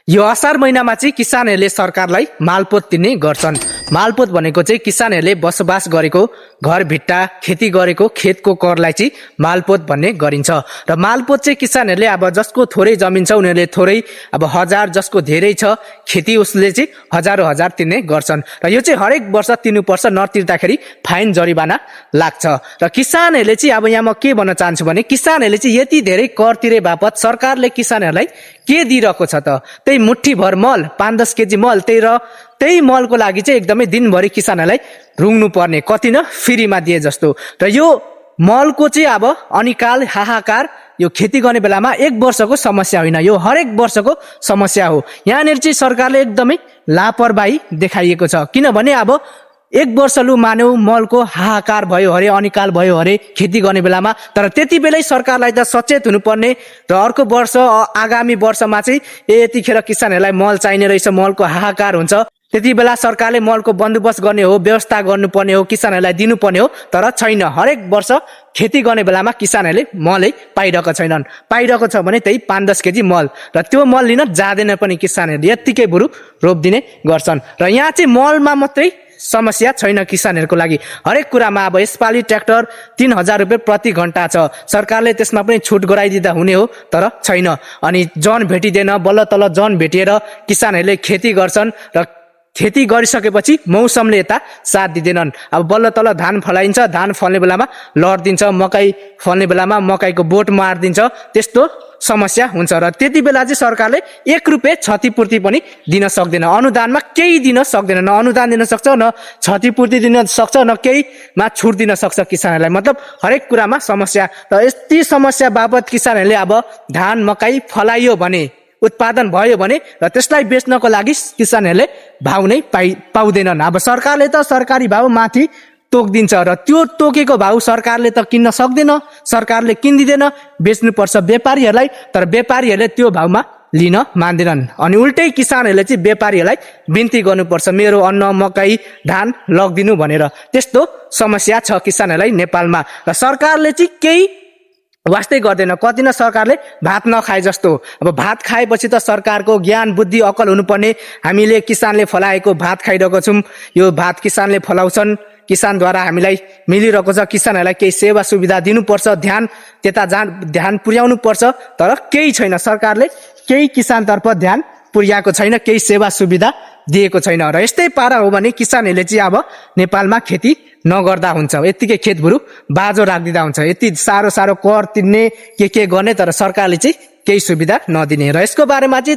यो असार महिनामा चाहिँ किसानहरूले सरकारलाई मालपोत तिर्ने गर्छन्। मालपोत भनेको चाहिँ किसानहरूले बसोबास गरेको घरभिट्टा खेती गरेको खेतको करलाई चाहिँ मालपोत भन्ने गरिन्छ। र मालपोत चाहिँ किसानहरूले अब जसको थोरै जमिन छ उनीहरूले थोरै, अब 1000 जसको धेरै छ खेती उसले चाहिँ हजारौं हजार तिर्ने गर्छन्। र यो चाहिँ हरेक वर्ष तिर्नुपर्छ, नतिर्दाखेरि फाइन जरिवाना लाग्छ। र किसानहरूले चाहिँ अब यहाँ म के भन्न चाहन्छु भने किसानहरूले चाहिँ यति धेरै कर तिरे बापत सरकारले किसानहरूलाई के दिइरहेको छ त? त्यही मुट्ठी भर मल, 5-10 केजी मल, त्यही मलको लागि चाहिँ एकदमै दिनभरि किसानहरूलाई रुङ्नु पर्ने, कति न फ्रीमा दिए जस्तो। र यो मलको चाहिँ अब अनिकाल हाहाकार यो खेती गर्ने बेलामा एक वर्षको समस्या होइन, यो हरेक वर्षको समस्या हो। यहाँनिर चाहिँ सरकारले एकदमै लापरवाही देखाइएको छ। किनभने अब एक वर्ष लु मान्यौ मलको हाहाकार भयो अरे, अनिकाल भयो अरे खेती गर्ने बेलामा, तर त्यति बेलै सरकारलाई त सचेत हुनुपर्ने र अर्को वर्ष आगामी वर्षमा चाहिँ यतिखेर किसानहरूलाई मल चाहिने रहेछ, मलको हाहाकार हुन्छ, त्यति बेला सरकारले मलको बन्दोबस्त गर्ने हो, व्यवस्था गर्नुपर्ने हो, किसानहरूलाई दिनुपर्ने हो। तर छैन, हरेक वर्ष खेती गर्ने बेलामा किसानहरूले मलै पाइरहेको छैनन्। पाइरहेको छ भने त्यही 5-10 केजी मल, र त्यो मल लिन जाँदैन पनि किसानहरूले, यत्तिकै बरु रोपिदिने गर्छन्। र यहाँ चाहिँ मलमा मात्रै समस्या छैन किसानहरूको लागि, हरेक कुरामा अब यसपालि ट्र्याक्टर 3000 रुपियाँ प्रति घण्टा छ, सरकारले त्यसमा पनि छुट गराइदिँदा हुने हो, तर छैन। अनि जन भेटिँदैन, बल्ल तल्ल जन भेटिएर किसानहरूले खेती गर्छन् र खेती गरिसकेपछि मौसमले यता साथ दिँदैनन्। अब बल्ल तल्ल धान फलाइन्छ, धान फल्ने बेलामा लड्दिन्छ, मकै फल्ने बेलामा मकैको बोट मारिदिन्छ, त्यस्तो समस्या हुन्छ। र त्यति बेला चाहिँ सरकारले 1 रुपियाँ क्षतिपूर्ति पनि दिन सक्दैन, अनुदानमा केही दिन सक्दैन, न अनुदान दिन सक्छ, न क्षतिपूर्ति दिन सक्छ, न केहीमा छुट दिन सक्छ किसानहरूलाई। मतलब हरेक कुरामा समस्या। र यति समस्या बापत किसानहरूले अब धान मकै फलाइयो भने, उत्पादन भयो भने, र त्यसलाई बेच्नको लागि किसानहरूले भाउ नै पाउँदैनन्। अब सरकारले त सरकारी भाउ माथि तोकिदिन्छ, र त्यो तोकेको भाउ सरकारले त किन्न सक्दैन, सरकारले किन्दिँदैन, बेच्नुपर्छ व्यापारीहरूलाई, तर व्यापारीहरूले त्यो भाउमा लिन मान्दैनन्। अनि उल्टै किसानहरूले चाहिँ व्यापारीहरूलाई बिन्ती गर्नुपर्छ, मेरो अन्न मकै धान लगिदिनु भनेर। त्यस्तो समस्या छ किसानहरूलाई नेपालमा, र सरकारले चाहिँ केही वास्तै गर्दैन। कति न सरकारले भात नखाए जस्तो। अब भात खाएपछि त सरकारको ज्ञान बुद्धि अकल हुनुपर्ने, हामीले किसानले फलाएको भात खाइरहेको छौँ, यो भात किसानले फलाउँछन्, किसानद्वारा हामीलाई मिलिरहेको छ, किसानहरूलाई केही सेवा सुविधा दिनुपर्छ, ध्यान पुर्याउनु पर्छ, तर केही छैन, सरकारले केही किसानतर्फ ध्यान पुर्याएको छैन, केही सेवा सुविधा दिएको छैन। र यस्तै पारा हो भने किसानहरूले चाहिँ अब नेपालमा खेती नगर्दा हुन्छ, यत्तिकै खेतबरु बाजो राखिदिँदा हुन्छ, यति साह्रो कर तिर्ने के गर्ने, तर सरकारले चाहिँ केही सुविधा नदिने। र यसको बारेमा चाहिँ